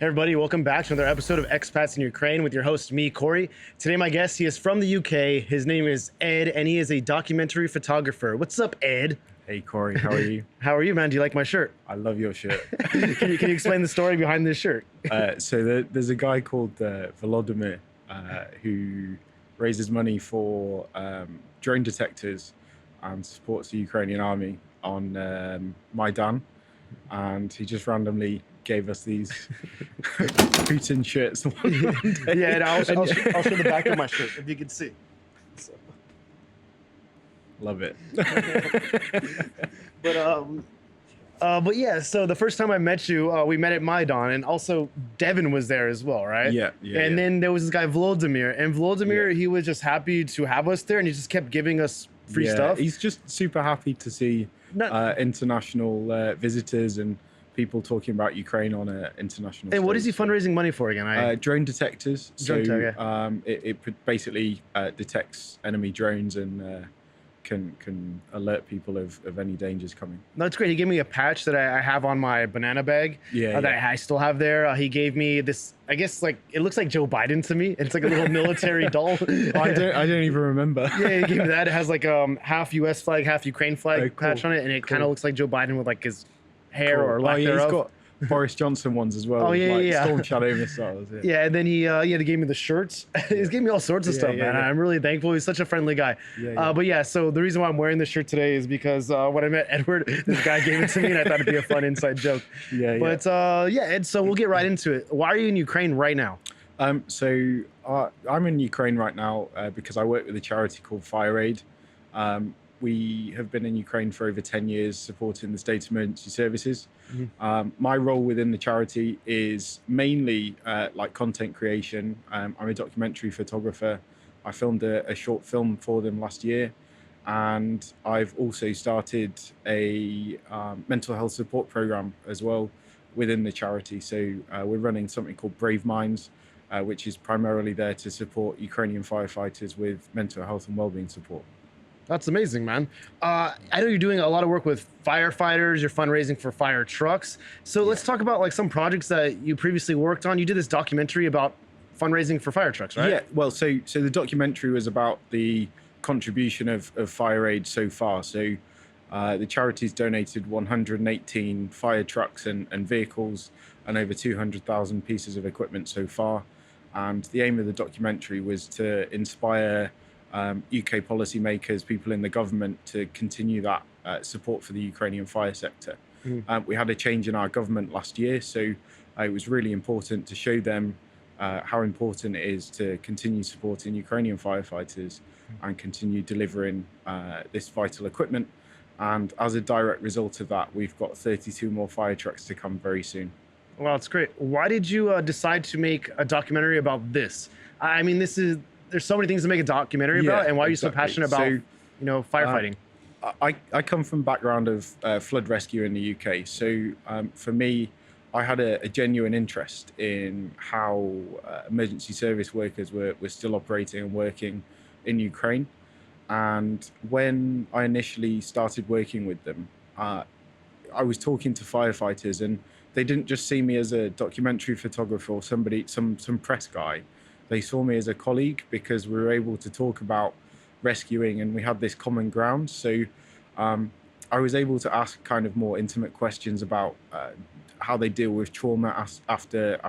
Hey everybody, welcome back to another episode of Expats in Ukraine with your host, me, Corey. Today my guest, he is from the UK. His name is Ed, and he is a documentary photographer. What's up, Ed? Hey Corey, how are you? How are you, man? Do you like my shirt? I love your shirt. Can you explain the story behind this shirt? There's a guy called Volodymyr who raises money for drone detectors and supports the Ukrainian army on Maidan, and he just randomly gave us these Putin shirts one day. Yeah, and I'll show the back of my shirt if you can see. So. Love it. But yeah, so the first time I met you, we met at Maidan, and also Devin was there as well, right? Yeah. And then there was this guy Volodymyr, and Volodymyr, he was just happy to have us there, and he just kept giving us free stuff. He's just super happy to see international visitors and people talking about Ukraine on an international And what stage. is he fundraising money for again? Drone detectors. Drone It basically detects enemy drones and can alert people of any dangers coming. That's great. He gave me a patch that I have on my banana bag that I still have there. He gave me this, I guess, like, it looks like Joe Biden to me. It's like a little military doll. I don't even remember. Yeah, he gave me that. It has like half US flag, half Ukraine flag patch on it, and it kind of looks like Joe Biden with like his hair or lack thereof. He's got Boris Johnson ones as well. Storm Shadow missiles. Yeah, and then he gave me the shirts. He's gave me all sorts of stuff, man. I'm really thankful. He's such a friendly guy. But yeah, so the reason why I'm wearing this shirt today is because when I met Edward, this guy gave it to me, and I thought it'd be a fun inside joke. But Ed, so we'll get right into it. Why are you in Ukraine right now? I'm in Ukraine right now because I work with a charity called Firefighters. We have been in Ukraine for over 10 years supporting the state's emergency services. Mm-hmm. My role within the charity is mainly like content creation. I'm a documentary photographer. I filmed a short film for them last year. And I've also started a mental health support program as well within the charity. So we're running something called Brave Minds, which is primarily there to support Ukrainian firefighters with mental health and wellbeing support. That's amazing, man. I know you're doing a lot of work with firefighters. You're fundraising for fire trucks. So let's talk about like some projects that you previously worked on. You did this documentary about fundraising for fire trucks, right? Yeah. Well, so the documentary was about the contribution of fire aid so far. So the charity's donated 118 fire trucks and vehicles and over 200,000 pieces of equipment so far. And the aim of the documentary was to inspire UK policymakers, people in the government, to continue that support for the Ukrainian fire sector. We had a change in our government last year, so it was really important to show them how important it is to continue supporting Ukrainian firefighters and continue delivering this vital equipment. And as a direct result of that, we've got 32 more fire trucks to come very soon. Well, that's great. Why did you decide to make a documentary about this? I mean, there's so many things to make a documentary about, and why are you so passionate about, firefighting? I come from a background of flood rescue in the UK. So for me, I had a genuine interest in how emergency service workers were still operating and working in Ukraine. And when I initially started working with them, I was talking to firefighters, and they didn't just see me as a documentary photographer or some press guy. They saw me as a colleague because we were able to talk about rescuing and we had this common ground. So I was able to ask kind of more intimate questions about how they deal with trauma after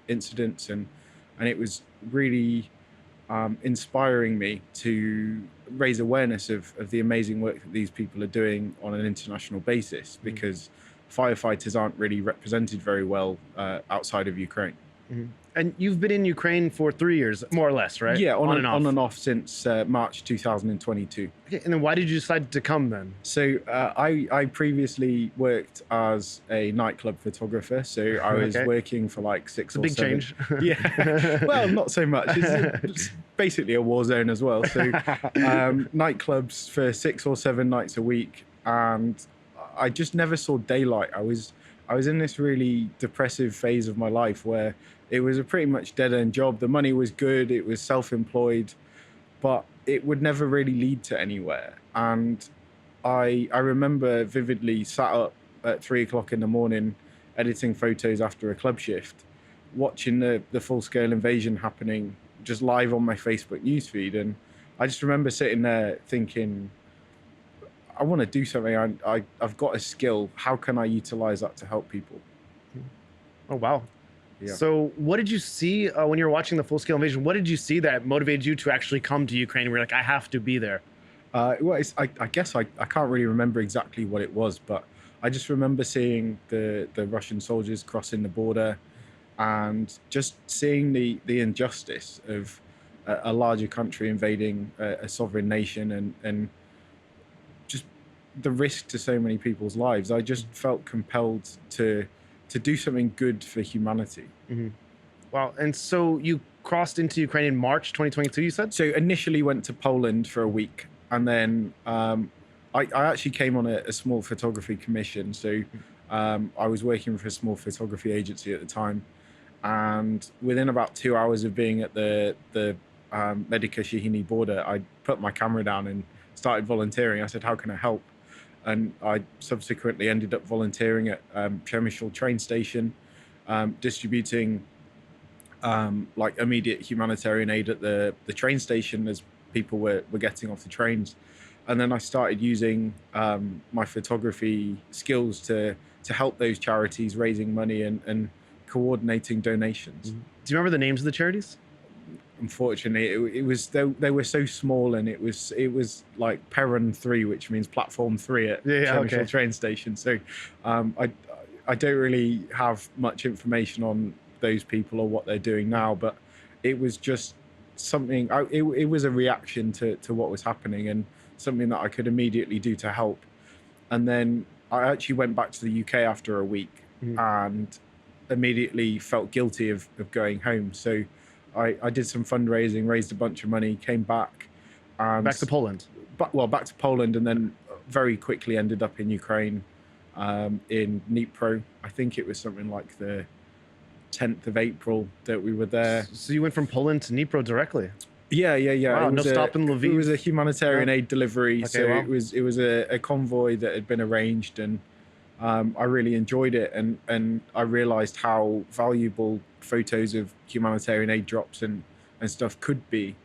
incidents. And it was really inspiring me to raise awareness of the amazing work that these people are doing on an international basis, because firefighters aren't really represented very well outside of Ukraine. Mm-hmm. And you've been in Ukraine for 3 years, more or less, right? Yeah, on and off since March 2022. Okay, and then why did you decide to come then? So I previously worked as a nightclub photographer. So I was working for like 6 or 7. It's a big change. Yeah, well, not so much. It's basically a war zone as well. So nightclubs for 6 or 7 nights a week, and I just never saw daylight. I was in this really depressive phase of my life where it was a pretty much dead-end job. The money was good, it was self-employed, but it would never really lead to anywhere. And I remember vividly sat up at 3 o'clock in the morning editing photos after a club shift, watching the full-scale invasion happening just live on my Facebook newsfeed. And I just remember sitting there thinking, I want to do something. I've got a skill. How can I utilize that to help people? Oh, wow. Yeah. So what did you see when you were watching the full-scale invasion? What did you see that motivated you to actually come to Ukraine? We're like, I have to be there. Well, I guess I can't really remember exactly what it was, but I just remember seeing the Russian soldiers crossing the border and just seeing the injustice of a larger country invading a sovereign nation, and just the risk to so many people's lives. I just felt compelled to do something good for humanity. Mm-hmm. Wow. And so you crossed into Ukraine in March 2022, you said? So initially went to Poland for a week, and then I actually came on a small photography commission. So I was working for a small photography agency at the time, and within about 2 hours of being at the Medica Shihini border, I put my camera down and started volunteering. I said, how can I help? And I subsequently ended up volunteering at Przemysl train station, distributing like immediate humanitarian aid at the train station as people were getting off the trains. And then I started using my photography skills to help those charities, raising money and coordinating donations. Mm-hmm. Do you remember the names of the charities? Unfortunately, it was they were so small, and it was like Perron 3, which means platform 3 at Przemysl train station. So I don't really have much information on those people or what they're doing now, but it was just something. It was a reaction to what was happening, and something that I could immediately do to help. And then I actually went back to the UK after a week, and immediately felt guilty of going home. So I did some fundraising, raised a bunch of money, came back. And back to Poland? Back to Poland, and then very quickly ended up in Ukraine, in Dnipro. I think it was something like the 10th of April that we were there. So you went from Poland to Dnipro directly? Yeah. Wow, no stop in Lviv? It was a humanitarian aid delivery. Okay, so wow. it was a convoy that had been arranged, and I really enjoyed it, and I realized how valuable photos of humanitarian aid drops and stuff could be.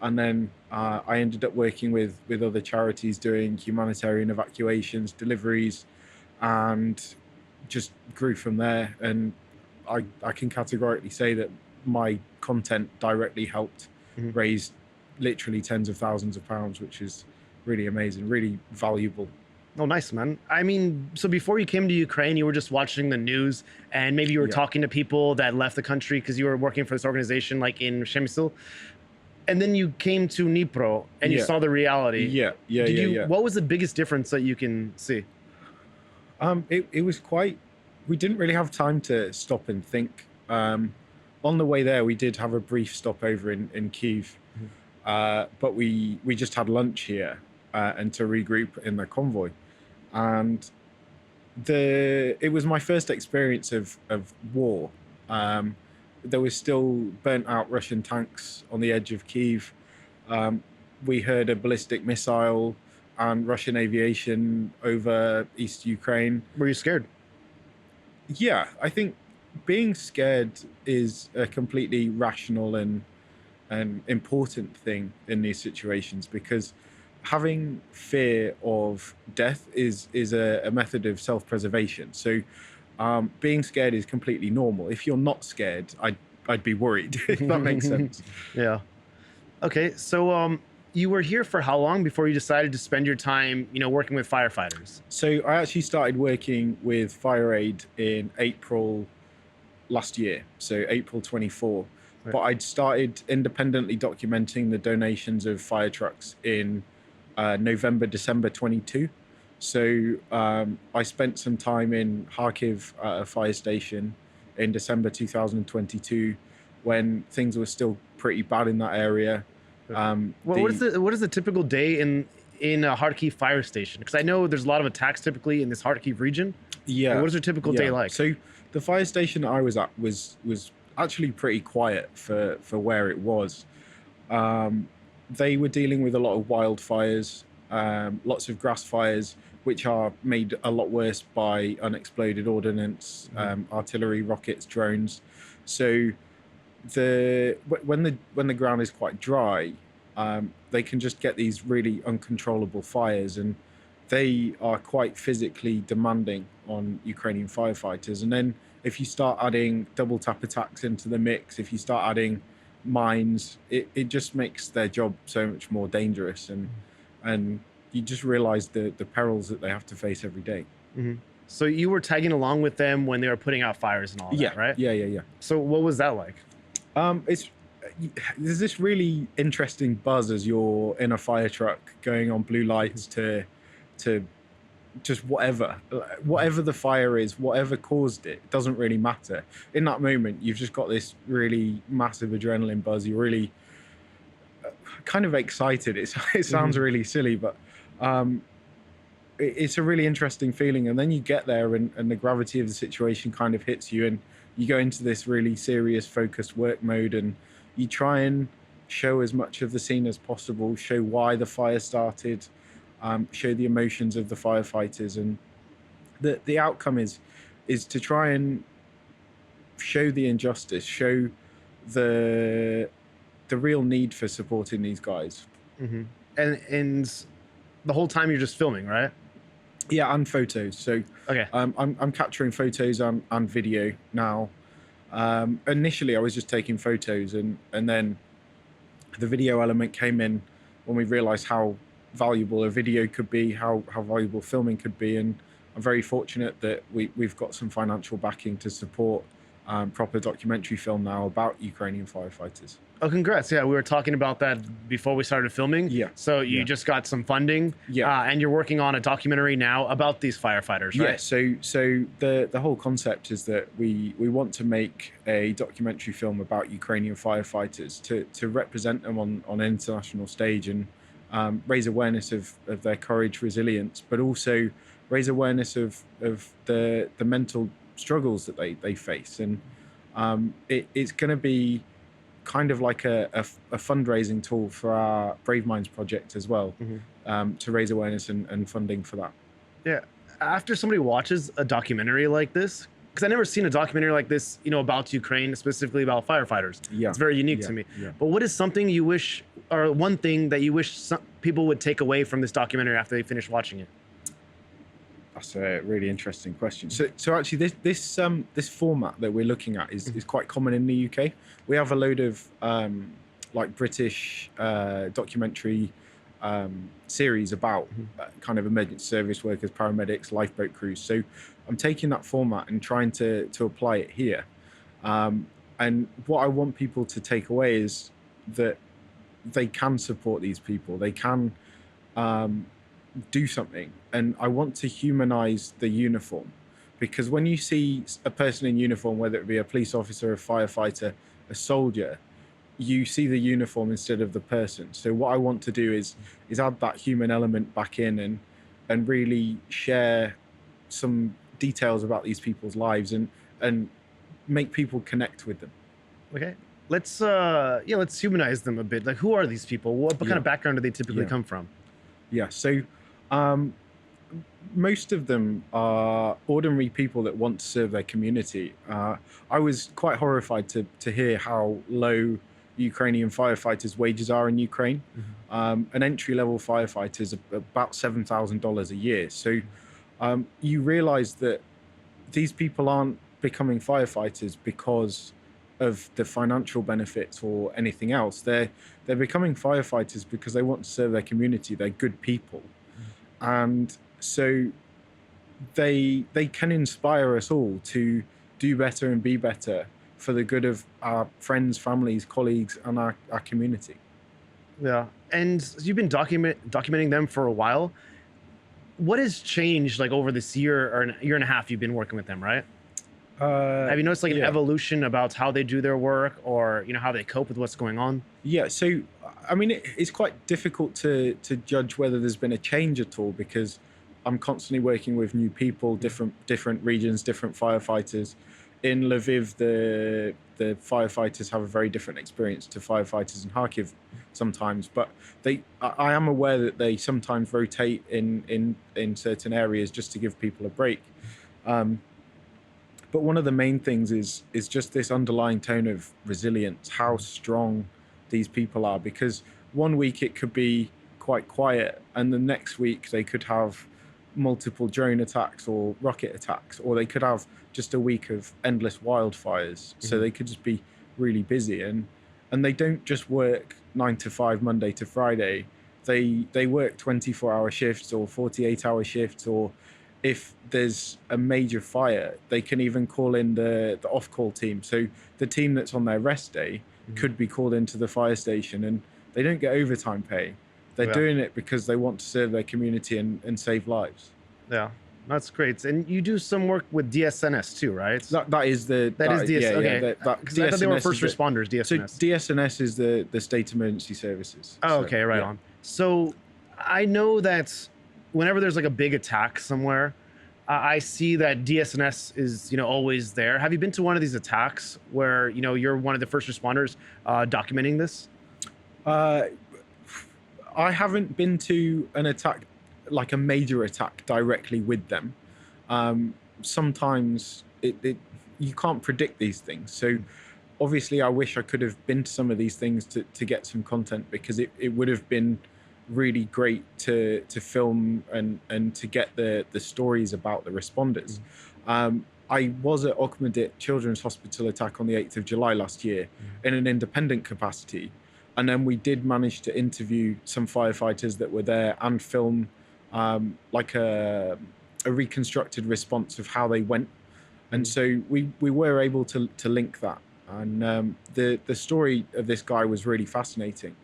And then I ended up working with other charities doing humanitarian evacuations, deliveries, and just grew from there. And I can categorically say that my content directly helped raise literally tens of thousands of pounds, which is really amazing, really valuable. Oh, nice, man. I mean, so before you came to Ukraine, you were just watching the news, and maybe you were talking to people that left the country because you were working for this organization like in Przemysl. And then you came to Dnipro and you saw the reality. What was the biggest difference that you can see? It was quite, we didn't really have time to stop and think. On the way there, we did have a brief stopover in Kyiv, but we just had lunch here and to regroup in the convoy. And it was my first experience of war. There was still burnt out Russian tanks on the edge of Kyiv. We heard a ballistic missile and Russian aviation over East Ukraine. Were you scared? Yeah, I think being scared is a completely rational and important thing in these situations, because having fear of death is a method of self-preservation. So being scared is completely normal. If you're not scared, I'd be worried, if that makes sense. Yeah. Okay, so you were here for how long before you decided to spend your time, working with firefighters? So I actually started working with Fire Aid in April last year, so April 24. Right. But I'd started independently documenting the donations of fire trucks in November, December 22. So I spent some time in Kyiv at a fire station in December 2022 when things were still pretty bad in that area. What is the typical day in a Kharkiv fire station? Because I know there's a lot of attacks typically in this Kharkiv region. Yeah. What is a typical day like? So the fire station I was at was actually pretty quiet for where it was. They were dealing with a lot of wildfires, lots of grass fires, which are made a lot worse by unexploded ordnance, artillery, rockets, drones. So when the ground is quite dry, they can just get these really uncontrollable fires, and they are quite physically demanding on Ukrainian firefighters. And then if you start adding double tap attacks into the mix, if you start adding mines, it just makes their job so much more dangerous, and you just realize the perils that they have to face every day. Mm-hmm. So you were tagging along with them when they were putting out fires and all that, right? Yeah. So what was that like? There's this really interesting buzz as you're in a fire truck going on blue lights to just whatever the fire is, whatever caused it, doesn't really matter. In that moment, you've just got this really massive adrenaline buzz. You're really kind of excited. It sounds really silly, but it's a really interesting feeling. And then you get there, and the gravity of the situation kind of hits you, and you go into this really serious, focused work mode, and you try and show as much of the scene as possible, show why the fire started, show the emotions of the firefighters, and the outcome is to try and show the injustice, show the real need for supporting these guys. Mm-hmm. And the whole time you're just filming, right? Yeah, and photos. So okay, I'm capturing photos and video now. Initially, I was just taking photos, and then the video element came in when we realized how valuable a video could be, how valuable filming could be, and I'm very fortunate that we've got some financial backing to support proper documentary film now about Ukrainian firefighters. Oh, congrats. Yeah, we were talking about that before we started filming. Yeah. So you just got some funding. Yeah. And you're working on a documentary now about these firefighters, right? Yeah, so the whole concept is that we want to make a documentary film about Ukrainian firefighters to represent them on an international stage, and raise awareness of their courage, resilience, but also raise awareness of the mental struggles that they face. And it's going to be kind of like a fundraising tool for our Brave Minds project as well, to raise awareness and funding for that. Yeah. After somebody watches a documentary like this, because I've never seen a documentary like this, about Ukraine, specifically about firefighters. Yeah. It's very unique to me. Yeah. But what is something you wish, or one thing that you wish people would take away from this documentary after they finish watching it? That's a really interesting question. So actually, this format that we're looking at is quite common in the UK. We have a load of like British documentary series about kind of emergency service workers, paramedics, lifeboat crews. So I'm taking that format and trying to apply it here. And what I want people to take away is that they can support these people. They can do something. And I want to humanize the uniform, because when you see a person in uniform, whether it be a police officer, a firefighter, a soldier, you see the uniform instead of the person. So what I want to do is add that human element back in, and really share some details about these people's lives, and make people connect with them. Okay. Let's humanize them a bit. Like, who are these people? What kind of background do they typically come from? Yeah. So most of them are ordinary people that want to serve their community. I was quite horrified to hear how low Ukrainian firefighters' wages are in Ukraine. An entry-level firefighter is about $7,000 a year. So you realize that these people aren't becoming firefighters because of the financial benefits or anything else. They're becoming firefighters because they want to serve their community. They're good people. And so they can inspire us all to do better and be better for the good of our friends, families, colleagues, and our community. Yeah. And you've been documenting them for a while. What has changed, like, over this year or a year and a half you've been working with them, right? Have you noticed, like, an evolution about how they do their work, or how they cope with what's going on? Yeah. So I mean, it's quite difficult to judge whether there's been a change at all, because I'm constantly working with new people, different regions, different firefighters. In Lviv, the firefighters have a very different experience to firefighters in Kyiv sometimes, but I am aware that they sometimes rotate in certain areas just to give people a break. But one of the main things is just this underlying tone of resilience, how strong these people are, because one week it could be quite quiet and the next week they could have multiple drone attacks or rocket attacks, or they could have just a week of endless wildfires. So they could just be really busy, and they don't just work 9 to 5 Monday to Friday. They work 24-hour shifts or 48-hour shifts, or if there's a major fire, they can even call in the off-call team. So the team that's on their rest day could be called into the fire station, and they don't get overtime pay. They're doing it because they want to serve their community and save lives. Yeah, that's great. And you do some work with DSNS too, right? That is DS. Yeah, okay. Because I thought they were first responders, DSNS. So DSNS is the State Emergency Services. Oh, okay, right on. So I know that whenever there's like a big attack somewhere, I see that DSNS is, always there. Have you been to one of these attacks where, you're one of the first responders documenting this? I haven't been to an attack, like a major attack directly with them. Sometimes you can't predict these things. So obviously I wish I could have been to some of these things to get some content, because it would have been really great to film and to get the stories about the responders. I was at Okhmadit Children's Hospital attack on the 8th of July last year in an independent capacity. And then we did manage to interview some firefighters that were there and film like a reconstructed response of how they went. And so we were able to link that. And the story of this guy was really fascinating.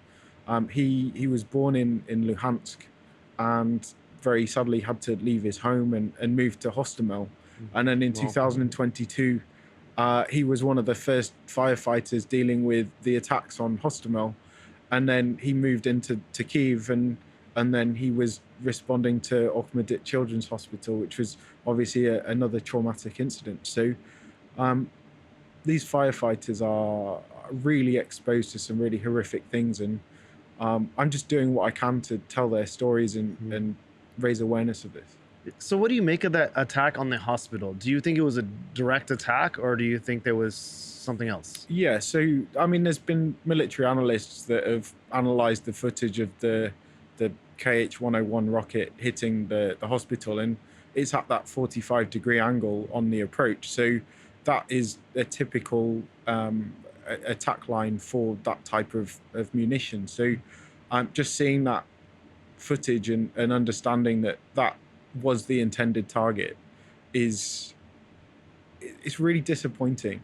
He was born in Luhansk and very sadly had to leave his home and move to Hostomel. And then in 2022, he was one of the first firefighters dealing with the attacks on Hostomel. And then he moved into Kyiv, and then he was responding to Okhmadit Children's Hospital, which was obviously another traumatic incident. So these firefighters are really exposed to some really horrific things, and I'm just doing what I can to tell their stories and raise awareness of this. So what do you make of that attack on the hospital? Do you think it was a direct attack, or do you think there was something else? Yeah, so I mean, there's been military analysts that have analyzed the footage of the KH-101 rocket hitting the hospital, and it's at that 45-degree angle on the approach. So that is a typical attack line for that type of munition. So just seeing that footage and understanding that was the intended target it's really disappointing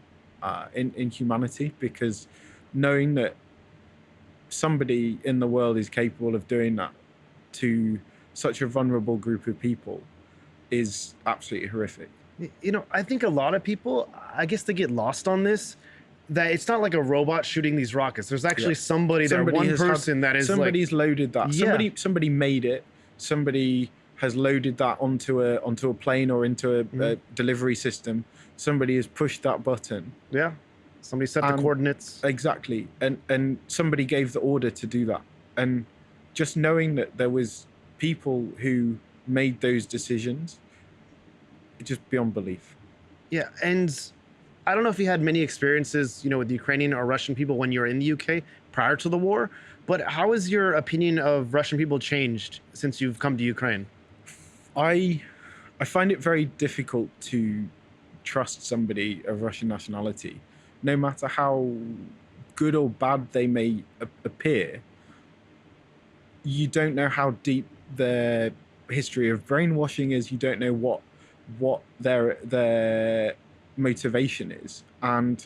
in humanity, because knowing that somebody in the world is capable of doing that to such a vulnerable group of people is absolutely horrific. I think a lot of people, I guess they get lost on this, that it's not like a robot shooting these rockets. There's actually somebody there, one person that is somebody's loaded that. Somebody made it. Somebody has loaded that onto a plane or into a delivery system. Somebody has pushed that button. Yeah. Somebody set the coordinates. Exactly. And somebody gave the order to do that. And just knowing that there was people who made those decisions, it's just beyond belief. Yeah. And I don't know if you had many experiences, with Ukrainian or Russian people when you were in the UK prior to the war, but how has your opinion of Russian people changed since you've come to Ukraine? I find it very difficult to trust somebody of Russian nationality, no matter how good or bad they may appear. You don't know how deep their history of brainwashing is. You don't know what their motivation is. And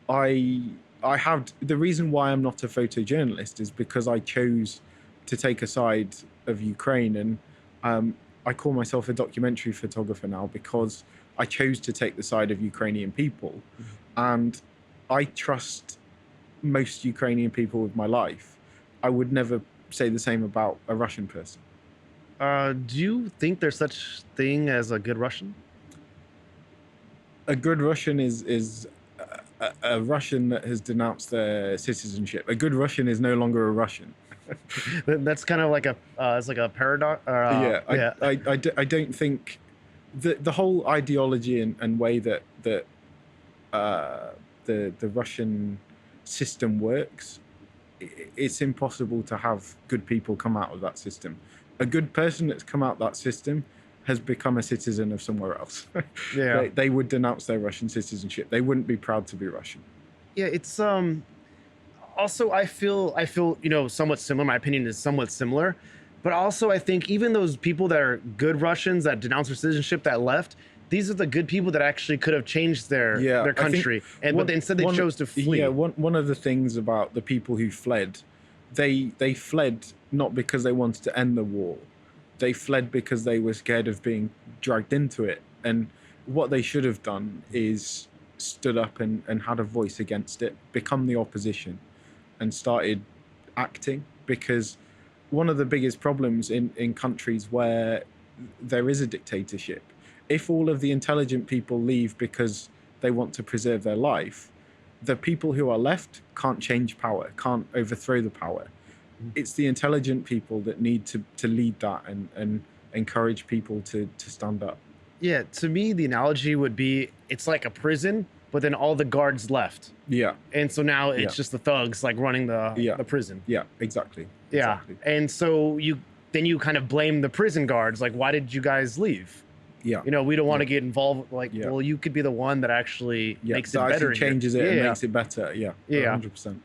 I have the reason why I'm not a photojournalist is because I chose to take a side of Ukraine, and I call myself a documentary photographer now because I chose to take the side of Ukrainian people. And I trust most Ukrainian people with my life. I would never say the same about a Russian person. Do you think there's such thing as a good Russian? A good Russian is a Russian that has denounced their citizenship. A good Russian is no longer a Russian. That's kind of like it's like a paradox. I don't think the whole ideology and way that that the Russian system works, it's impossible to have good people come out of that system. A good person that's come out of that system has become a citizen of somewhere else. Yeah. They would denounce their Russian citizenship. They wouldn't be proud to be Russian. Yeah, it's also I feel somewhat similar. My opinion is somewhat similar, but also I think even those people that are good Russians that denounce their citizenship that left, these are the good people that actually could have changed their country, but instead they chose to flee. Yeah, one of the things about the people who fled, they fled not because they wanted to end the war. They fled because they were scared of being dragged into it. And what they should have done is stood up and had a voice against it, become the opposition, and started acting. Because one of the biggest problems in countries where there is a dictatorship, if all of the intelligent people leave because they want to preserve their life, the people who are left can't change power, can't overthrow the power. It's the intelligent people that need to lead that and encourage people to stand up. Yeah, to me, the analogy would be it's like a prison, but then all the guards left. Yeah. And so now it's just the thugs like running the prison. Yeah, exactly. Yeah. Exactly. And so you kind of blame the prison guards, like, why did you guys leave? Yeah. We don't want to get involved. Like, well, you could be the one that actually makes it better. Changes it and makes it better. Yeah. Yeah. 100%.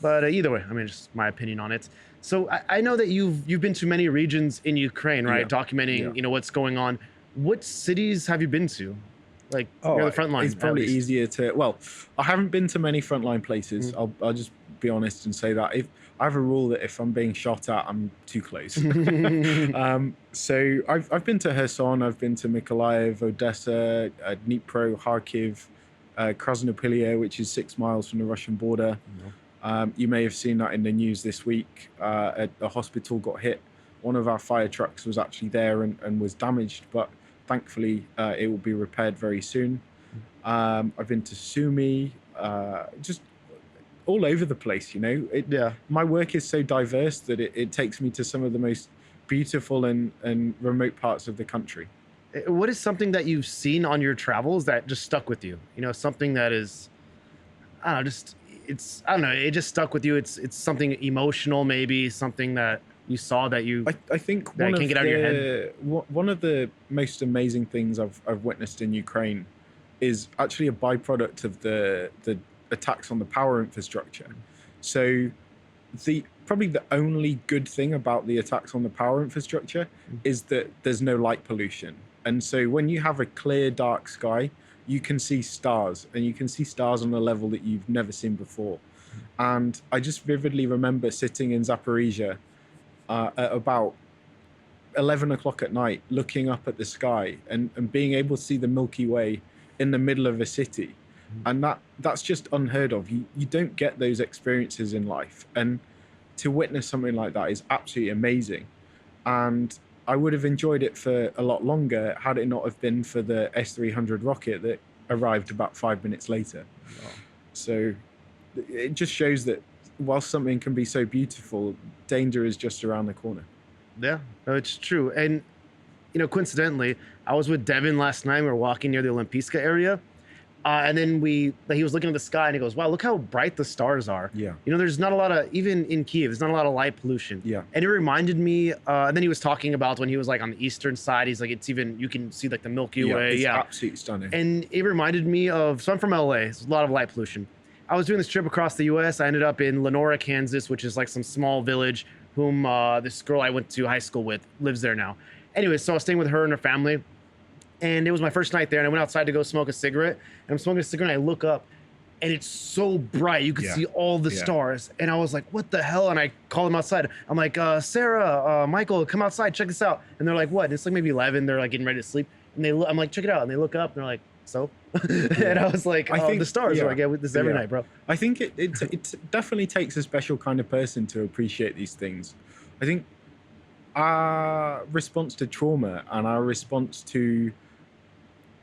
But either way, I mean, just my opinion on it. So I know that you've been to many regions in Ukraine, right? Documenting, what's going on. What cities have you been to? Like, near the front line? It's probably easier to. Well, I haven't been to many frontline places. I'll just be honest and say that. If I have a rule that if I'm being shot at, I'm too close. So I've been to Kherson, I've been to Mykolaiv, Odessa, Dnipro, Kharkiv, Krasnopilia, which is 6 miles from the Russian border. You may have seen that in the news this week. A hospital got hit. One of our fire trucks was actually there and was damaged, but thankfully it will be repaired very soon. I've been to Sumy, just all over the place, My work is so diverse that it takes me to some of the most beautiful and remote parts of the country. What is something that you've seen on your travels that just stuck with you? Something that is, I don't know, it just stuck with you. It's something emotional, maybe something that you saw that you I think that can't get out of your head. One of the most amazing things I've witnessed in Ukraine is actually a byproduct of the attacks on the power infrastructure. So probably the only good thing about the attacks on the power infrastructure is that there's no light pollution. And so when you have a clear, dark sky, you can see stars, and you can see stars on a level that you've never seen before. And I just vividly remember sitting in Zaporizhia at about 11 o'clock at night, looking up at the sky and being able to see the Milky Way in the middle of a city. And that's just unheard of. You don't get those experiences in life. And to witness something like that is absolutely amazing. And I would have enjoyed it for a lot longer had it not have been for the S-300 rocket that arrived about 5 minutes later. Oh. So it just shows that whilst something can be so beautiful, danger is just around the corner. Yeah, no, it's true. And, coincidentally, I was with Devin last night. We were walking near the Olimpiska area. And then he was looking at the sky and he goes, wow, look how bright the stars are. Yeah. There's not a lot of, even in Kyiv, there's not a lot of light pollution. Yeah. And it reminded me, and then he was talking about when he was like on the eastern side, he's like, you can see like the Milky Way. It's absolutely stunning. And it reminded me of, so I'm from LA, there's a lot of light pollution. I was doing this trip across the US. I ended up in Lenora, Kansas, which is like some small village whom this girl I went to high school with lives there now. Anyway, so I was staying with her and her family. And it was my first night there, and I went outside to go smoke a cigarette. And I'm smoking a cigarette, and I look up, and it's so bright. You could see all the stars. And I was like, what the hell? And I called them outside. I'm like, Sarah, Michael, come outside, check this out. And they're like, what? And it's like maybe 11. They're like getting ready to sleep. And I'm like, check it out. And they look up, and they're like, so? And I was like, I think the stars are like, this is every night, bro. I think it definitely takes a special kind of person to appreciate these things. I think our response to trauma and our response to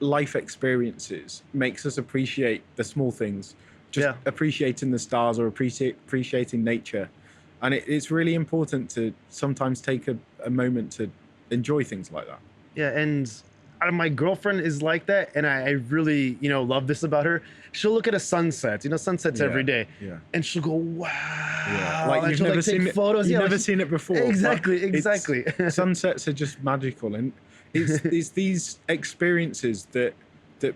life experiences makes us appreciate the small things, just appreciating the stars or appreciating nature. And it's really important to sometimes take a moment to enjoy things like that. Yeah, and my girlfriend is like that, and I really, love this about her. She'll look at a sunset, sunsets every day, and she'll go, wow. Yeah. Like and you've she'll never like take seen it. photos. You've Yeah, never seen it before. Exactly. Sunsets are just magical, and it's these experiences that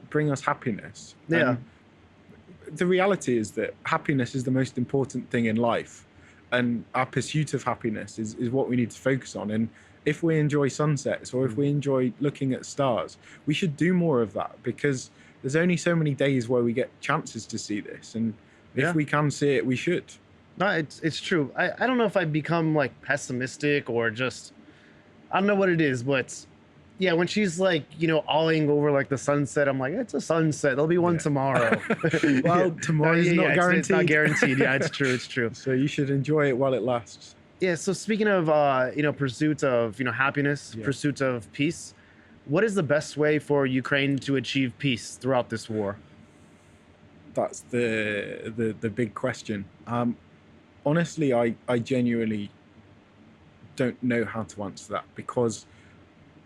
bring us happiness. Yeah. And the reality is that happiness is the most important thing in life, and our pursuit of happiness is what we need to focus on. And if we enjoy sunsets, or if we enjoy looking at stars, we should do more of that, because there's only so many days where we get chances to see this, and if we can see it, we should. No, it's true. I don't know if I become like pessimistic or just, I don't know what it is, but yeah, when she's like, awing over like the sunset, I'm like, it's a sunset. There'll be one tomorrow. Well, tomorrow's not guaranteed. It's not guaranteed. Yeah, it's true. So you should enjoy it while it lasts. Yeah. So speaking of, pursuit of, happiness, pursuit of peace, what is the best way for Ukraine to achieve peace throughout this war? That's the big question. Honestly, I genuinely don't know how to answer that, because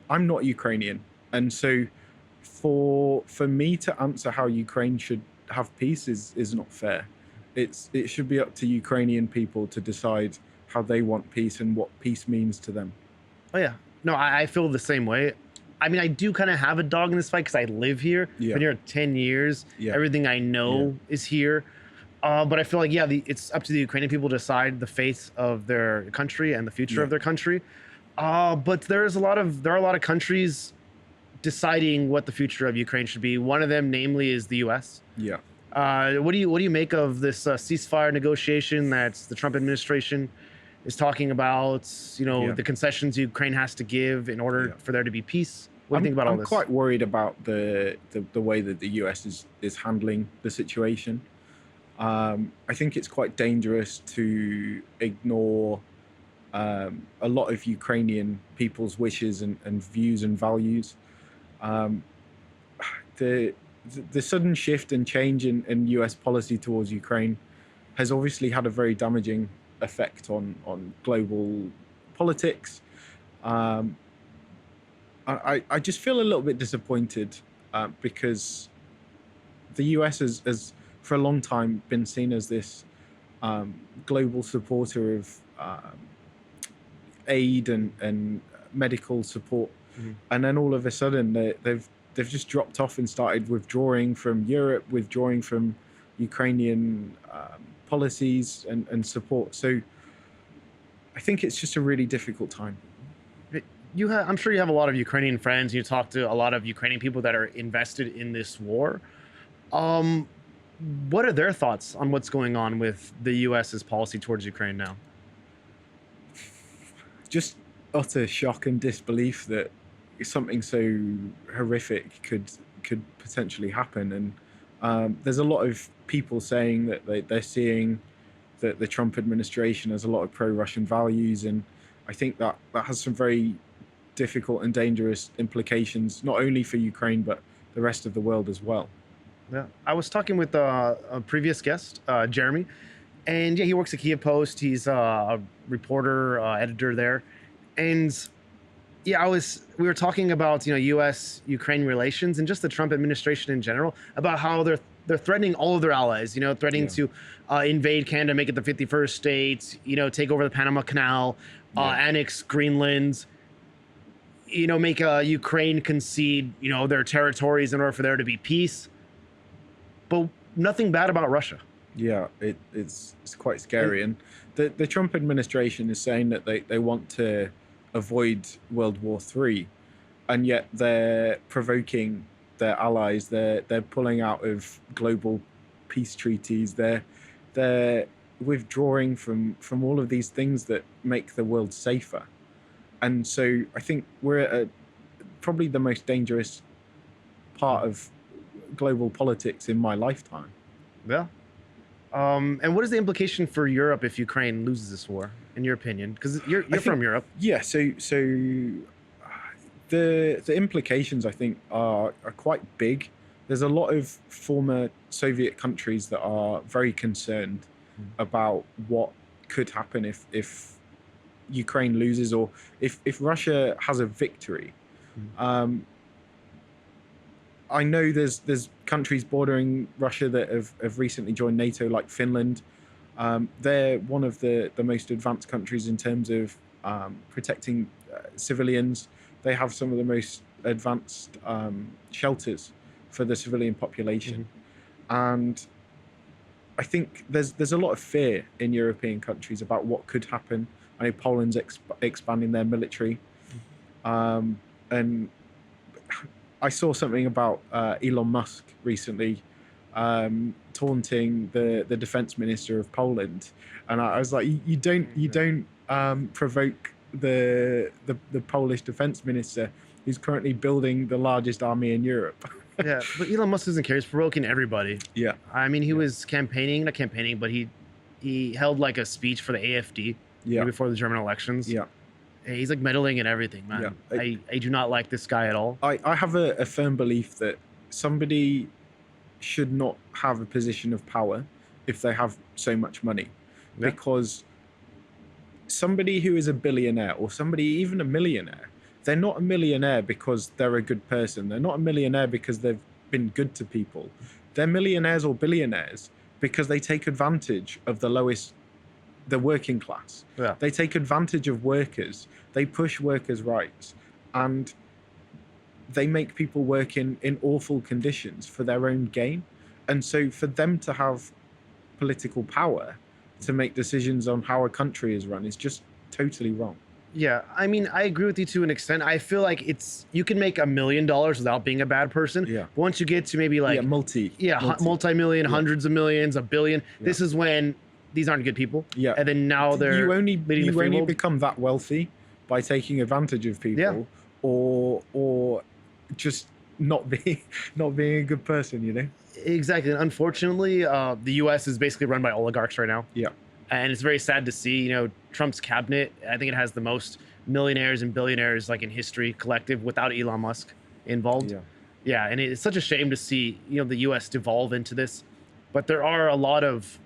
I'm not Ukrainian, and so for me to answer how Ukraine should have peace is not fair. It should be up to Ukrainian people to decide how they want peace and what peace means to them. Oh yeah, no, I feel the same way. I mean, I do kind of have a dog in this fight because I live here. Been here 10 years. Everything I know is here. But I feel like, it's up to the Ukrainian people to decide the fate of their country and the future of their country. But there are a lot of countries deciding what the future of Ukraine should be. One of them, namely, is the U.S. Yeah. What do you make of this ceasefire negotiation that the Trump administration is talking about? The concessions Ukraine has to give in order for there to be peace. What do you think about all this? I'm quite worried about the way that the U.S. is handling the situation. I think it's quite dangerous to ignore a lot of Ukrainian people's wishes and views and values. The sudden shift and change in US policy towards Ukraine has obviously had a very damaging effect on global politics. I just feel a little bit disappointed because the US has for a long time been seen as this global supporter of aid and medical support, and then all of a sudden they've just dropped off and started withdrawing from Europe, withdrawing from Ukrainian policies and support. So I think it's just a really difficult time. I'm sure you have a lot of Ukrainian friends. You talk to a lot of Ukrainian people that are invested in this war. What are their thoughts on what's going on with the US's policy towards Ukraine now? Just utter shock and disbelief that something so horrific could potentially happen. And there's a lot of people saying that they're seeing that the Trump administration has a lot of pro-Russian values, and I think that has some very difficult and dangerous implications, not only for Ukraine but the rest of the world as well. Yeah, I was talking with a previous guest, Jeremy, and he works at Kyiv Post. He's a reporter, editor there, and we were talking about U.S.-Ukraine relations and just the Trump administration in general, about how they're threatening all of their allies. Threatening to invade Canada, make it the 51st state. Take over the Panama Canal, annex Greenland. Make Ukraine concede their territories in order for there to be peace. But nothing bad about Russia. Yeah, it's quite scary. And the Trump administration is saying that they want to avoid World War III, and yet they're provoking their allies. They're pulling out of global peace treaties. They're withdrawing from all of these things that make the world safer. And so I think we're at probably the most dangerous part of global politics in my lifetime. Yeah. And what is the implication for Europe if Ukraine loses this war, in your opinion? Because you're from Europe. Yeah. So the implications, I think, are quite big. There's a lot of former Soviet countries that are very concerned about what could happen if Ukraine loses, or if Russia has a victory. I know there's countries bordering Russia that have recently joined NATO, like Finland. They're one of the most advanced countries in terms of protecting civilians. They have some of the most advanced shelters for the civilian population. And I think there's a lot of fear in European countries about what could happen. I know Poland's expanding their military. And I saw something about Elon Musk recently taunting the defense minister of Poland, and I was like, you don't provoke the Polish defense minister, who's currently building the largest army in Europe. Yeah, but Elon Musk doesn't care. He's provoking everybody. Yeah, I mean, he was not campaigning, but he held like a speech for the AfD before the German elections. Yeah. He's like meddling in everything, man. Yeah. I do not like this guy at all. I have a firm belief that somebody should not have a position of power if they have so much money. Yeah. Because somebody who is a billionaire, or somebody even a millionaire, they're not a millionaire because they're a good person. They're not a millionaire because they've been good to people. They're millionaires or billionaires because they take advantage of the working class. Yeah. They take advantage of workers. They push workers' rights, and they make people work in awful conditions for their own gain. And so for them to have political power to make decisions on how a country is run is just totally wrong. Yeah, I mean, I agree with you to an extent. I feel like you can make $1 million without being a bad person. Yeah. But once you get to maybe like multi-million, hundreds of millions, $1 billion, this is when these aren't good people. Yeah. And then now they're you only become that wealthy by taking advantage of people, or just not being a good person, you know? Exactly. And unfortunately, the US is basically run by oligarchs right now. Yeah. And it's very sad to see, you know, Trump's cabinet, I think it has the most millionaires and billionaires like in history collective without Elon Musk involved. Yeah. Yeah. And it's such a shame to see, you know, the US devolve into this. But there are a lot of,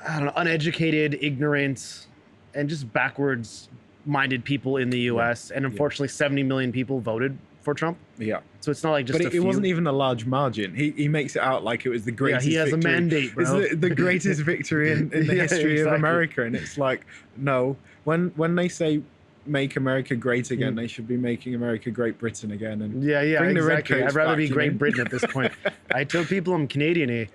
I don't know, uneducated, ignorant, and just backwards minded people in the US. Yeah. And unfortunately, 70 million people voted for Trump. Yeah. So it's not like just it wasn't even a large margin. He makes it out like it was the greatest victory. Yeah, he has a mandate, bro. It's the greatest victory in the history of America. And it's like, no. When they say make America great again, they should be making America Great Britain again. And bring the exactly. I'd rather be Great Britain at this point. I tell people I'm Canadian, eh?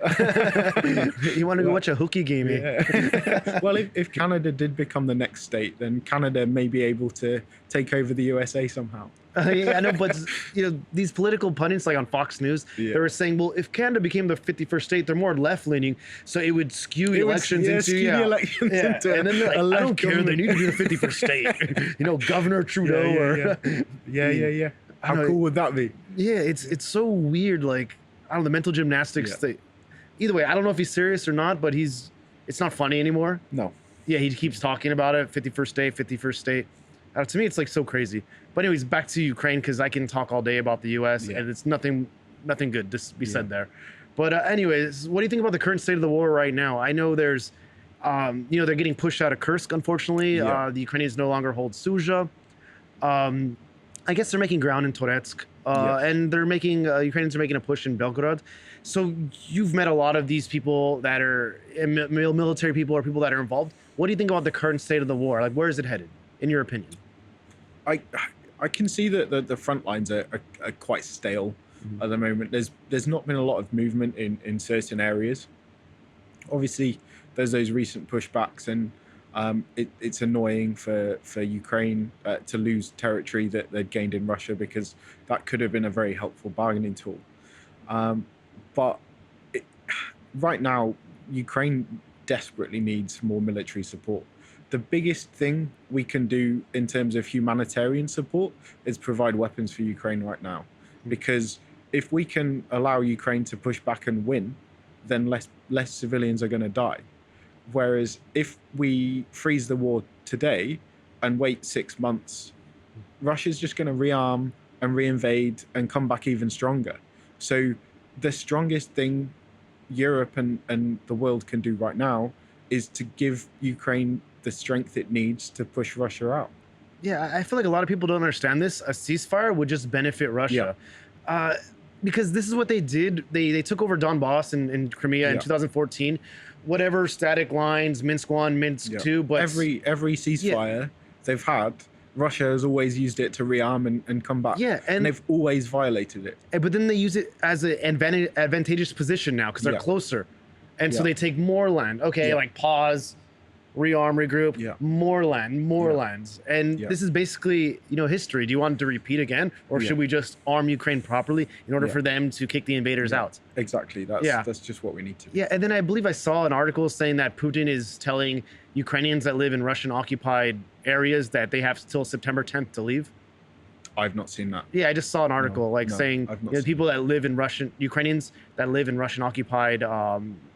You want to go watch a hooky game, eh? Yeah. Well, if Canada did become the next state, then Canada may be able to take over the USA somehow. Yeah, I know, but you know, these political pundits like on Fox News, they were saying, well, if Canada became the 51st state, they're more left-leaning, so it would skew elections into. And then they're like, I don't care, they need to be the 51st state. You know, Governor Trudeau Yeah. How cool would that be? Yeah, it's so weird. Like, I don't know, the mental gymnastics. Either way, I don't know if he's serious or not, but it's not funny anymore. No. Yeah, he keeps talking about it. 51st state. To me, it's like so crazy. But anyways, back to Ukraine, because I can talk all day about the U.S. and it's nothing good to be said there. But anyways, what do you think about the current state of the war right now? I know there's, you know, they're getting pushed out of Kursk, unfortunately. The Ukrainians no longer hold Sudzha. I guess they're making ground in Toretsk. And they're making, Ukrainians are making a push in Belgorod. So you've met a lot of these people that are military people or people that are involved. What do you think about the current state of the war? Like, where is it headed, in your opinion? I can see that the front lines are quite stale at the moment. There's not been a lot of movement in certain areas. Obviously, there's those recent pushbacks, and it's annoying for Ukraine to lose territory that they'd gained in Russia, because that could have been a very helpful bargaining tool. But right now, Ukraine desperately needs more military support. The biggest thing we can do in terms of humanitarian support is provide weapons for Ukraine right now. Because if we can allow Ukraine to push back and win, then less civilians are going to die. Whereas if we freeze the war today and wait 6 months, Russia's just going to rearm and reinvade and come back even stronger. So the strongest thing Europe and the world can do right now is to give Ukraine the strength it needs to push Russia out. Yeah, I feel like a lot of people don't understand this. A ceasefire would just benefit Russia. Because this is what they did. They took over Donbass in Crimea in 2014. Whatever static lines, Minsk 1, Minsk 2, but every ceasefire they've had, Russia has always used it to rearm and come back. Yeah, and they've always violated it. But then they use it as an advantageous position now because they're closer. And so they take more land. Okay, like pause, rearm, regroup, more lands. And this is basically, history. Do you want it to repeat again? Or should we just arm Ukraine properly in order for them to kick the invaders out? Exactly. That's just what we need to do. Yeah, and then I believe I saw an article saying that Putin is telling Ukrainians that live in Russian-occupied areas that they have till September 10th to leave. I've not seen that. Yeah, I just saw an article saying people that live in Ukrainians that live in Russian-occupied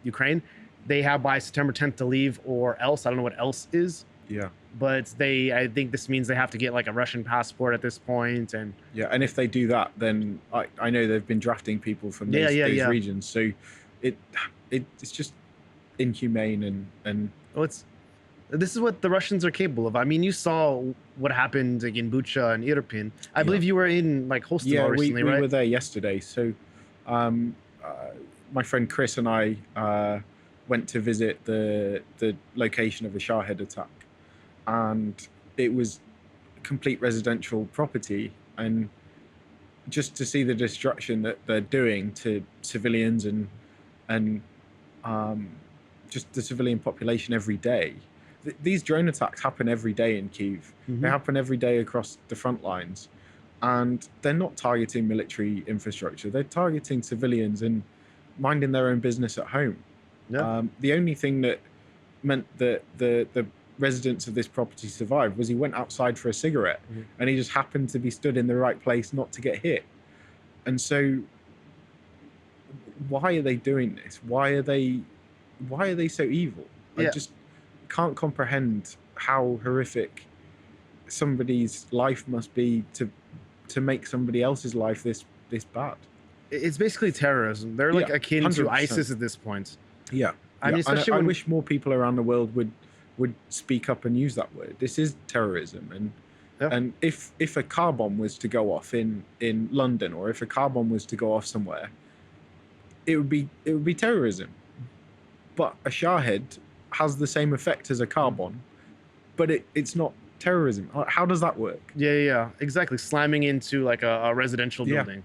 Ukraine, they have by September 10th to leave, or else. I don't know what else is. Yeah. But I think this means they have to get like a Russian passport at this point. And and if they do that, then I know they've been drafting people from those regions. So it's just inhumane and this is what the Russians are capable of. I mean, you saw what happened in Bucha and Irpin. I believe you were in like Hostomel recently, right? We were there yesterday. So my friend Chris and I went to visit the location of the Shahed attack, and it was complete residential property, and just to see the destruction that they're doing to civilians and just the civilian population every day. These drone attacks happen every day in Kyiv. They happen every day across the front lines, and they're not targeting military infrastructure. They're targeting civilians and minding their own business at home. The only thing that meant that the residents of this property survived was he went outside for a cigarette, and he just happened to be stood in the right place not to get hit. And so why are they doing this? Why are they so evil? I just can't comprehend how horrific somebody's life must be to make somebody else's life this bad. It's basically terrorism. They're like akin 100%. To ISIS at this point. Yeah. I mean, especially I wish more people around the world would speak up and use that word. This is terrorism, and if a car bomb was to go off in London, or if a car bomb was to go off somewhere, it would be terrorism. But a Shahed has the same effect as a car bomb, but it's not terrorism. How does that work? Yeah, exactly. Slamming into like a residential building.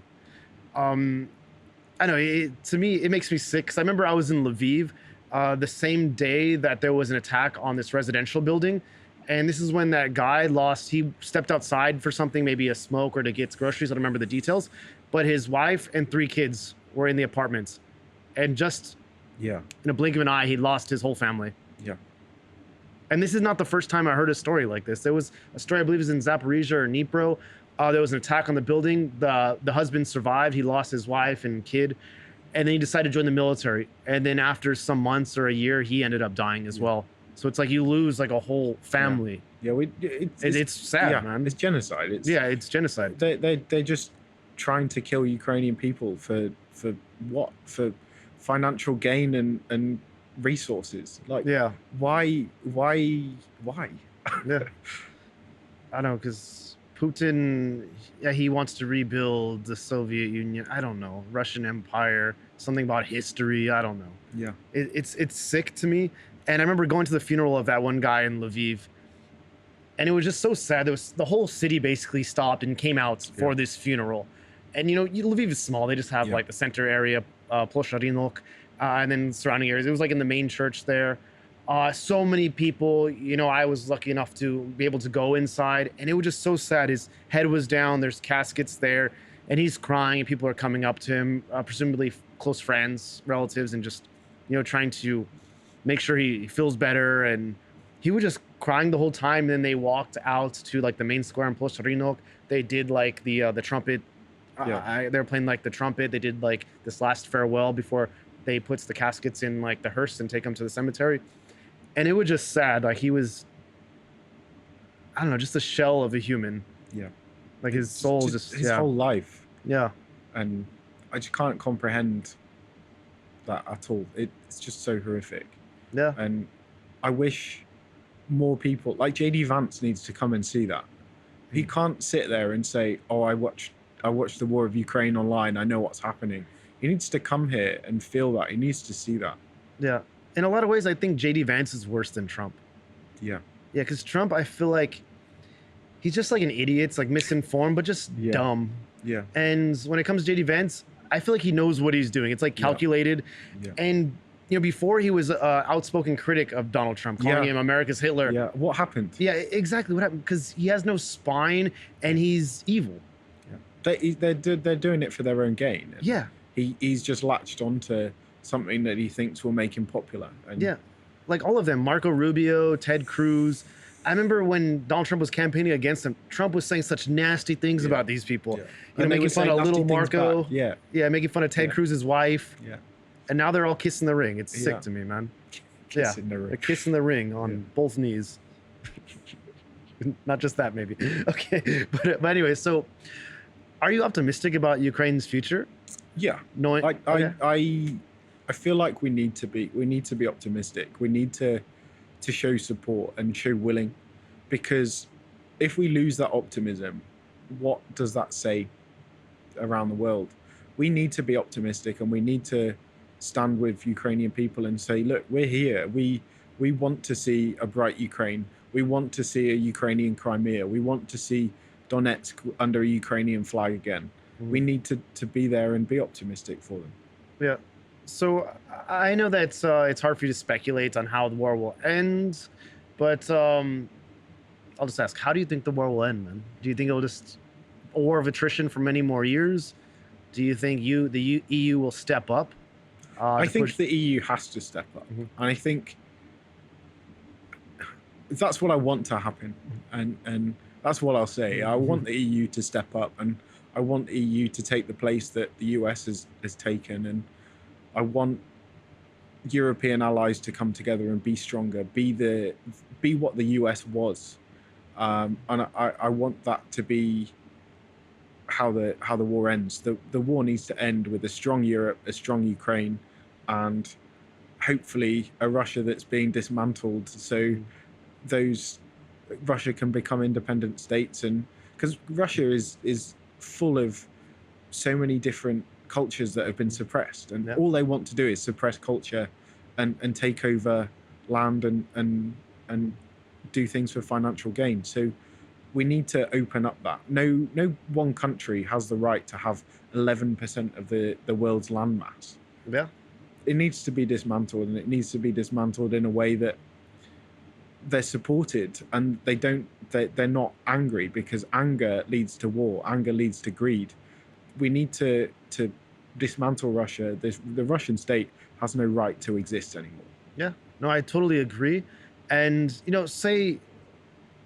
I know, to me, it makes me sick, because I remember I was in Lviv the same day that there was an attack on this residential building. And this is when that guy he stepped outside for something, maybe a smoke or to get groceries. I don't remember the details. But his wife and 3 kids were in the apartments. And just in a blink of an eye, he lost his whole family. Yeah. And this is not the first time I heard a story like this. There was a story, I believe it was in Zaporizhia or Dnipro. There was an attack on the building. The husband survived. He lost his wife and kid. And then he decided to join the military. And then after some months or a year, he ended up dying as well. So it's like you lose like a whole family. It's sad, man. It's genocide. It's genocide. They're just trying to kill Ukrainian people for what? For financial gain and resources. Like, why? Yeah. I know, because Putin, he wants to rebuild the Soviet Union. I don't know. Russian Empire, something about history. I don't know. Yeah. It's sick to me. And I remember going to the funeral of that one guy in Lviv, and it was just so sad. The whole city basically stopped and came out for this funeral. And Lviv is small. They just have like the center area, Plosha Rynok, and then surrounding areas. It was like in the main church there. So many people, I was lucky enough to be able to go inside, and it was just so sad. His head was down. There's caskets there, and he's crying, and people are coming up to him, presumably close friends, relatives, and just, trying to make sure he feels better. And he was just crying the whole time. And then they walked out to like the main square in Plosha Rynok. They did like the trumpet. They were playing like the trumpet. They did like this last farewell before they puts the caskets in like the hearse and take them to the cemetery. And it was just sad. Like he was, I don't know, just a shell of a human. Yeah. Like his soul his whole life. Yeah. And I just can't comprehend that at all. It's just so horrific. Yeah. And I wish more people, like JD Vance needs to come and see that. He can't sit there and say, oh, I watched watch the war of Ukraine online. I know what's happening. He needs to come here and feel that. He needs to see that. Yeah. In a lot of ways, I think JD Vance is worse than Trump. Yeah. Yeah, because Trump, I feel like he's just like an idiot. It's like misinformed, but just dumb. Yeah. And when it comes to JD Vance, I feel like he knows what he's doing. It's like calculated. Yeah. And before he was an outspoken critic of Donald Trump, calling him America's Hitler. Yeah. What happened? Yeah, exactly what happened. Because he has no spine and he's evil. Yeah. They're doing it for their own gain. Yeah. He's just latched onto something that he thinks will make him popular. And like all of them, Marco Rubio, Ted Cruz. I remember when Donald Trump was campaigning against him, Trump was saying such nasty things about these people. Making fun of little Marco. Making fun of Ted Cruz's wife. Yeah. And now they're all kissing the ring. It's sick to me, man. Kissing the ring. They're kissing the ring on both knees. Not just that, maybe. Okay. But anyway, so are you optimistic about Ukraine's future? Yeah. Knowing, I feel like we need to be optimistic. We need to show support and show willing, because if we lose that optimism, what does that say around the world? We need to be optimistic, and we need to stand with Ukrainian people and say, look, we're here. We want to see a bright Ukraine. We want to see a Ukrainian Crimea. We want to see Donetsk under a Ukrainian flag again. We need to be there and be optimistic for them. Yeah. So I know that it's hard for you to speculate on how the war will end, but I'll just ask, how do you think the war will end, man? Do you think it'll just a war of attrition for many more years? Do you think the EU will step up? I think the EU has to step up. And I think that's what I want to happen. And that's what I'll say. I want the EU to step up, and I want the EU to take the place that the US has taken. And I want European allies to come together and be stronger, be what the US was. And I want that to be how the war ends. The war needs to end with a strong Europe, a strong Ukraine, and hopefully a Russia that's being dismantled, so Russia can become independent states. And because Russia is full of so many different cultures that have been suppressed, and all they want to do is suppress culture and take over land and do things for financial gain. So we need to open up that. No one country has the right to have 11% of the world's landmass. Yeah. It needs to be dismantled, and it needs to be dismantled in a way that they're supported and they're not angry, because anger leads to war, anger leads to greed. We need to dismantle Russia. The Russian state has no right to exist anymore. Yeah, no, I totally agree. And say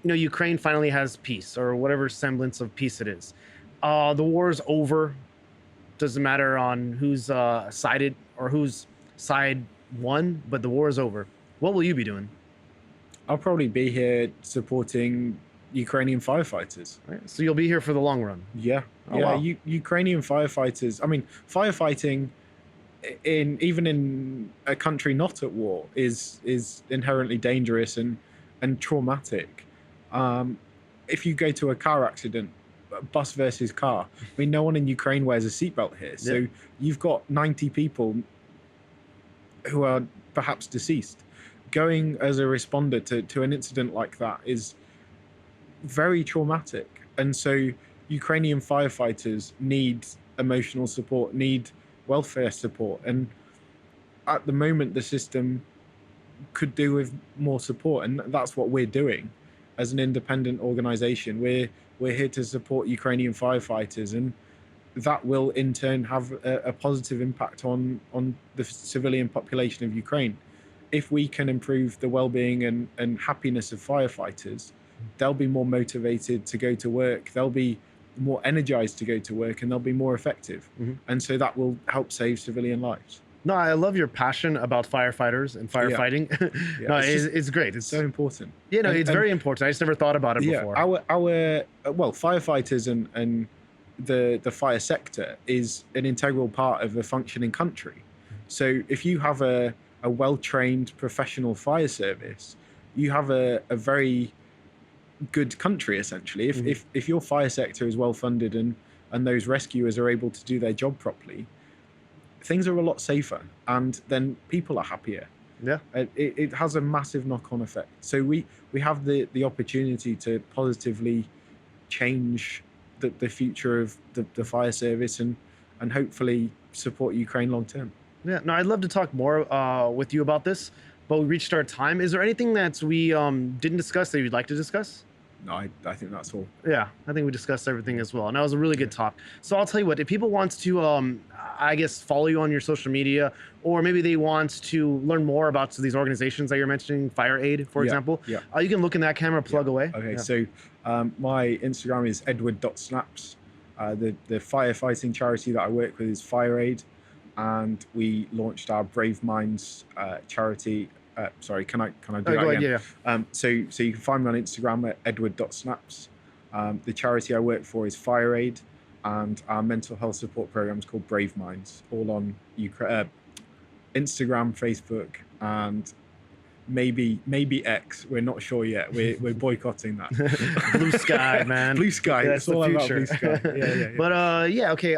Ukraine finally has peace, or whatever semblance of peace it is. The war is over. Doesn't matter on who's sided or whose side won, but the war is over. What will you be doing? I'll probably be here supporting Ukrainian firefighters. Right. So you'll be here for the long run. Yeah. Oh, wow. Ukrainian firefighters. I mean, firefighting even in a country not at war is inherently dangerous and traumatic. If you go to a car accident, bus versus car, I mean, no one in Ukraine wears a seatbelt here. So you've got 90 people who are perhaps deceased. Going as a responder to an incident like that is very traumatic. And so Ukrainian firefighters need emotional support, need welfare support. And at the moment, the system could do with more support. And that's what we're doing as an independent organization. We're here to support Ukrainian firefighters, and that will in turn have a positive impact on the civilian population of Ukraine. If we can improve the well-being and happiness of firefighters, they'll be more motivated to go to work, they'll be more energized to go to work, and they'll be more effective. And so that will help save civilian lives. No, I love your passion about firefighters and firefighting. Yeah. No, it's great. It's so important. Yeah, no, it's very important. I just never thought about it before. Our firefighters and the fire sector is an integral part of a functioning country. So if you have a well-trained professional fire service, you have a very good country, essentially. If your fire sector is well funded and and those rescuers are able to do their job properly, things are a lot safer, and then people are happier. Yeah, it has a massive knock-on effect. So we have the opportunity to positively change the future of the fire service, and hopefully support Ukraine long term. Yeah, no, I'd love to talk more with you about this, but we reached our time. Is there anything that we didn't discuss that you'd like to discuss? No, I think that's all. Yeah, I think we discussed everything as well, and that was a really good talk. So I'll tell you what, if people want to, I guess, follow you on your social media, or maybe they want to learn more about these organizations that you're mentioning, Fire Aid, for example, you can look in that camera, plug away. Okay, so my Instagram is edward.snaps. The firefighting charity that I work with is Fire Aid, and we launched our Brave Minds charity. Sorry, can I do that again? Yeah. So you can find me on Instagram at edward.snaps. The charity I work for is Fire Aid, and our mental health support program is called Brave Minds, all on Instagram, Facebook, and maybe X. We're not sure yet. We're boycotting that. Blue sky, man. Blue sky. Yeah, that's all the about future. blue sky. Yeah. But okay.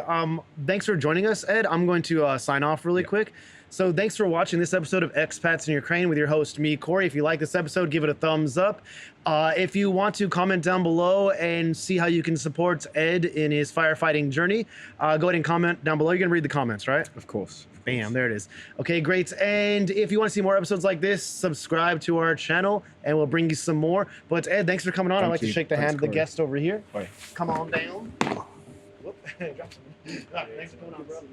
Thanks for joining us, Ed. I'm going to sign off really quick. So thanks for watching this episode of Expats in Ukraine with your host, me, Corey. If you like this episode, give it a thumbs up. If you want to comment down below and see how you can support Ed in his firefighting journey, go ahead and comment down below. You're going to read the comments, right? Of course. Bam, there it is. Okay, great. And if you want to see more episodes like this, subscribe to our channel and we'll bring you some more. But Ed, thanks for coming on. I'd like to shake the hand of the guest over here. Bye. Come on down. Whoop. Thanks for coming on, bro.